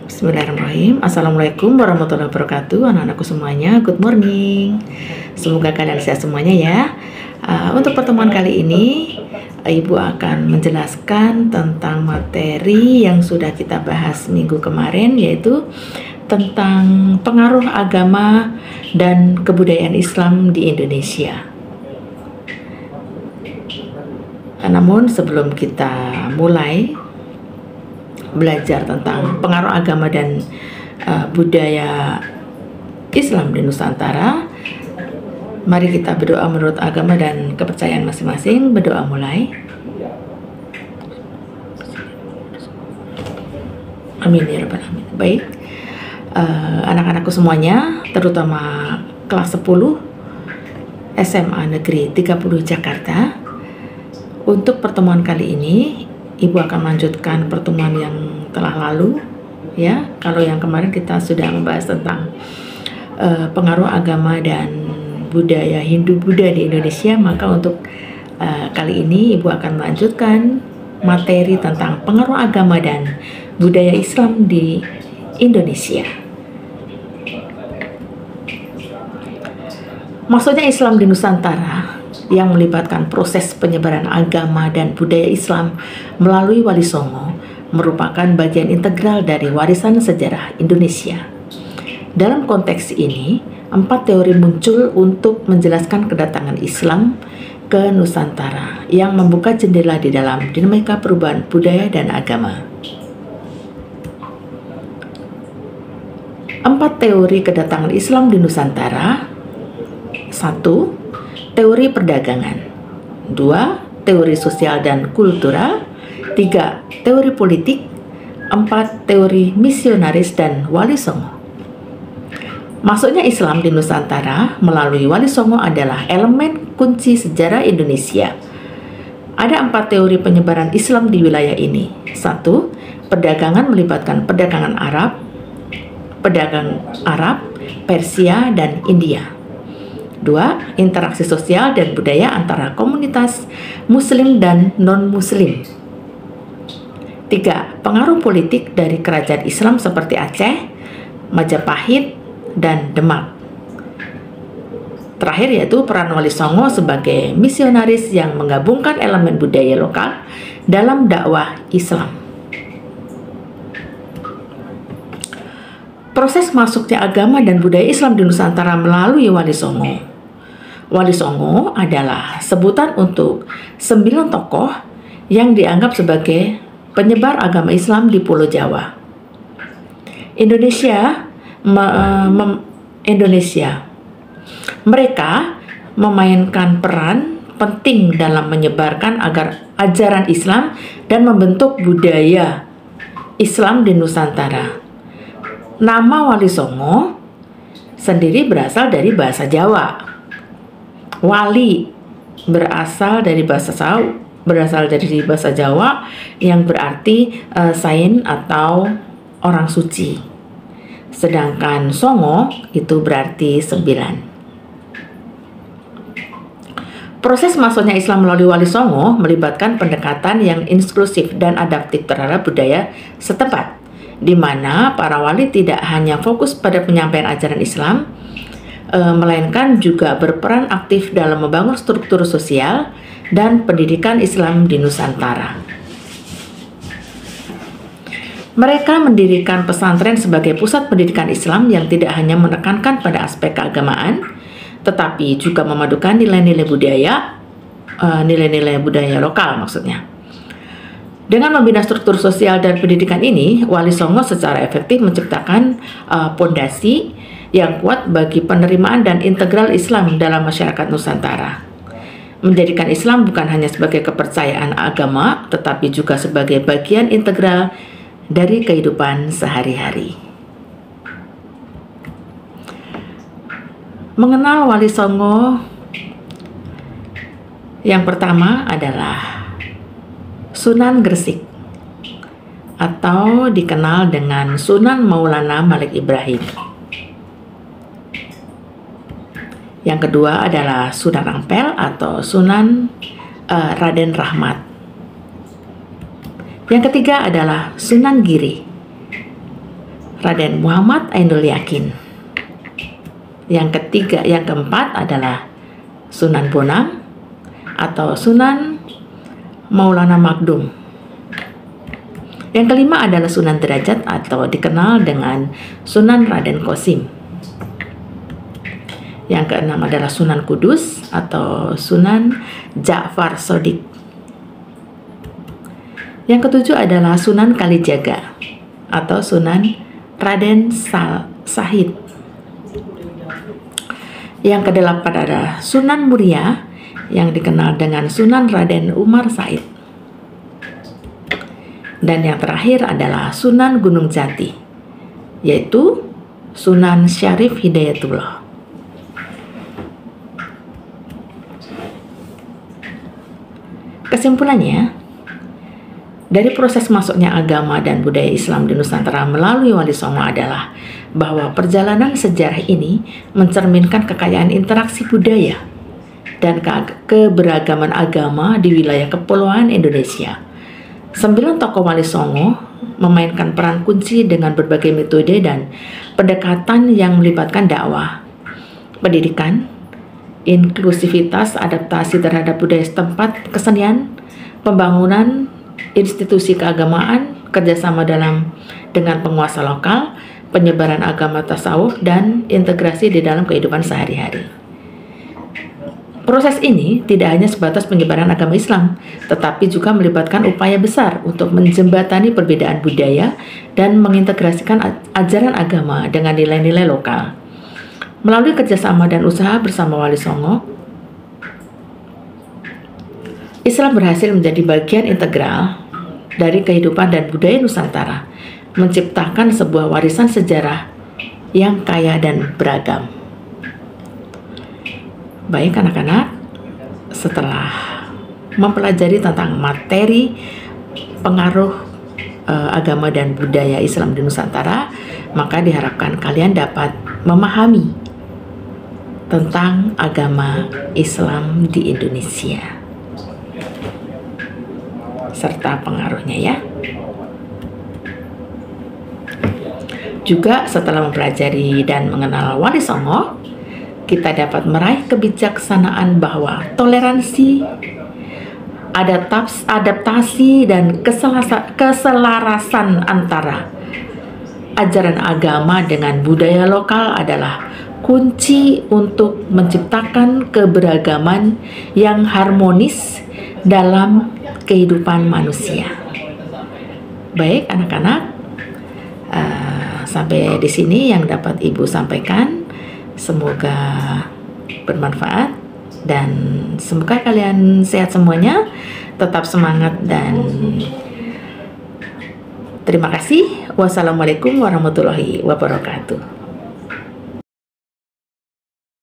Bismillahirrahmanirrahim. Assalamualaikum warahmatullahi wabarakatuh, anak-anakku semuanya. Good morning. Semoga kalian sehat semuanya ya. Untuk pertemuan kali ini, Ibu akan menjelaskan tentang materi yang sudah kita bahas minggu kemarin, yaitu tentang pengaruh agama dan kebudayaan Islam di Indonesia. Namun sebelum kita mulai belajar tentang pengaruh agama dan budaya Islam di Nusantara, mari kita berdoa menurut agama dan kepercayaan masing-masing. Berdoa mulai. Amin ya rabbal alamin. Baik, anak-anakku semuanya, terutama kelas 10 SMA Negeri 30 Jakarta. Untuk pertemuan kali ini, Ibu akan melanjutkan pertemuan yang telah lalu, ya. Kalau yang kemarin kita sudah membahas tentang pengaruh agama dan budaya Hindu-Buddha di Indonesia, maka untuk kali ini Ibu akan melanjutkan materi tentang pengaruh agama dan budaya Islam di Indonesia. Maksudnya Islam di Nusantara yang melibatkan proses penyebaran agama dan budaya Islam melalui Wali Songo merupakan bagian integral dari warisan sejarah Indonesia. Dalam konteks ini, 4 teori muncul untuk menjelaskan kedatangan Islam ke Nusantara yang membuka jendela di dalam dinamika perubahan budaya dan agama. 4 teori kedatangan Islam di Nusantara. 1. Teori perdagangan. 2. Teori sosial dan kultural. 3. Teori politik. 4. Teori misionaris dan Wali Songo. Maksudnya Islam di Nusantara melalui Wali Songo adalah elemen kunci sejarah Indonesia. Ada 4 teori penyebaran Islam di wilayah ini. 1. Perdagangan melibatkan pedagang Arab, Persia, dan India. 2. Interaksi sosial dan budaya antara komunitas Muslim dan non-Muslim. 3. Pengaruh politik dari kerajaan Islam seperti Aceh, Majapahit, dan Demak. Terakhir yaitu peran Wali Songo sebagai misionaris yang menggabungkan elemen budaya lokal dalam dakwah Islam. Proses masuknya agama dan budaya Islam di Nusantara melalui Wali Songo. Wali Songo adalah sebutan untuk 9 tokoh yang dianggap sebagai penyebar agama Islam di Pulau Jawa. Mereka memainkan peran penting dalam menyebarkan ajaran Islam dan membentuk budaya Islam di Nusantara. Nama Wali Songo sendiri berasal dari bahasa Jawa. Wali berasal dari bahasa Jawa yang berarti saint atau orang suci. Sedangkan Songo itu berarti 9. Proses masuknya Islam melalui Wali Songo melibatkan pendekatan yang inklusif dan adaptif terhadap budaya setempat, di mana para wali tidak hanya fokus pada penyampaian ajaran Islam, melainkan juga berperan aktif dalam membangun struktur sosial dan pendidikan Islam di Nusantara. Mereka mendirikan pesantren sebagai pusat pendidikan Islam yang tidak hanya menekankan pada aspek keagamaan, tetapi juga memadukan nilai-nilai budaya lokal maksudnya. Dengan membina struktur sosial dan pendidikan ini, Wali Songo secara efektif menciptakan pondasi yang kuat bagi penerimaan dan integral Islam dalam masyarakat Nusantara. Menjadikan Islam bukan hanya sebagai kepercayaan agama, tetapi juga sebagai bagian integral dari kehidupan sehari-hari. Mengenal Wali Songo, yang pertama adalah Sunan Gresik, atau dikenal dengan Sunan Maulana Malik Ibrahim. Yang kedua adalah Sunan Ampel atau Sunan Raden Rahmat. Yang ketiga adalah Sunan Giri Raden Muhammad Ainul Yakin. Yang keempat adalah Sunan Bonang atau Sunan Maulana Magdum. Yang kelima adalah Sunan Derajat atau dikenal dengan Sunan Raden Qasim. Yang keenam adalah Sunan Kudus atau Sunan Ja'far Shodiq. Yang ketujuh adalah Sunan Kalijaga atau Sunan Raden Sahid. Yang kedelapan adalah Sunan Muria yang dikenal dengan Sunan Raden Umar Said. Dan yang terakhir adalah Sunan Gunung Jati, yaitu Sunan Syarif Hidayatullah. Kesimpulannya, dari proses masuknya agama dan budaya Islam di Nusantara melalui Wali Songo adalah bahwa perjalanan sejarah ini mencerminkan kekayaan interaksi budaya dan keberagaman agama di wilayah kepulauan Indonesia. 9 tokoh Wali Songo memainkan peran kunci dengan berbagai metode dan pendekatan yang melibatkan dakwah, pendidikan, inklusivitas, adaptasi terhadap budaya setempat, kesenian, pembangunan institusi keagamaan, kerjasama dengan penguasa lokal, penyebaran agama tasawuf, dan integrasi di dalam kehidupan sehari-hari. Proses ini tidak hanya sebatas penyebaran agama Islam, tetapi juga melibatkan upaya besar untuk menjembatani perbedaan budaya dan mengintegrasikan ajaran agama dengan nilai-nilai lokal. Melalui kerjasama dan usaha bersama Wali Songo, Islam berhasil menjadi bagian integral dari kehidupan dan budaya Nusantara, menciptakan sebuah warisan sejarah yang kaya dan beragam. Baik anak-anak, setelah mempelajari tentang materi pengaruh agama dan budaya Islam di Nusantara, maka diharapkan kalian dapat memahami tentang agama Islam di Indonesia serta pengaruhnya ya. Juga setelah mempelajari dan mengenal Wali Songo, kita dapat meraih kebijaksanaan bahwa toleransi, adaptasi, dan keselarasan antara ajaran agama dengan budaya lokal adalah kunci untuk menciptakan keberagaman yang harmonis dalam kehidupan manusia. Baik anak-anak, sampai di sini yang dapat Ibu sampaikan. Semoga bermanfaat dan semoga kalian sehat semuanya, tetap semangat dan terima kasih. Wassalamualaikum warahmatullahi wabarakatuh.